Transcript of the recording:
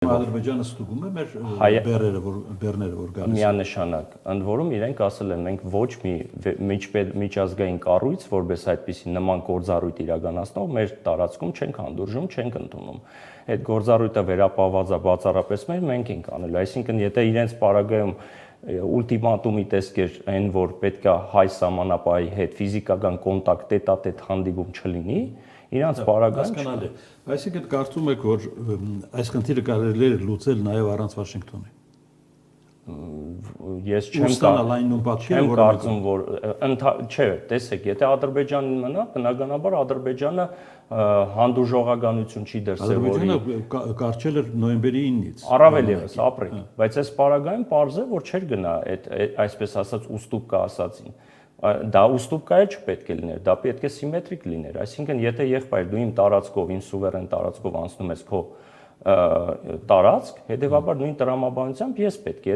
Ադրբեջանը ստուգում է մեր բեռները, որ գալիս են։ Միանշանակ, ընդ որում իրենք ասել են, մենք ոչ մի միջազգային կառույց, որպես այդպիսի նման գործառույթ իրականացնող մեր տարածքում չենք հանդուրժում, չենք ընդունում։ Այդ գործառույթը վերապահված է բացառապես մենք ենք անելու, այսինքն եթե իրենց պարագայում ուլտիմատումի տեսքեր այն, որ պետք է հայ սահմանապահի հետ ֆիզիկական կոնտակտ տետատետ հանդիպում չլինի, իրանց պարագայում հասկանալի։ Այսինքն կարծում եք, որ այս խնդիրը կարելի է լուծել նաև առանց Վաշինգտոնի։ Ես չեմ կարծում, որ չէ, տեսեք, եթե Ադրբեջանին մնա, բնականաբար Ադրբեջանը հանդուրժողականություն չի դրսևորի։ Ադրբեջանը կարճել էր նոյեմբերի 9-ից։ Առավել ևս ապրել, բայց այս պարագայում պարզ է, որ չէր գնա այդ այսպես ասած ուստուպկա ասածին։ Դա ուստուպկա էլ չպետք է լիներ, դա պետք է սիմետրիկ լիներ, այսինքն եթե եղբայր դու իմ տարածքով, իմ սուվերեն տարածքով անցնում ես քո տարածք, հետեւաբար նույն տրամաբանությամբ ես պետք է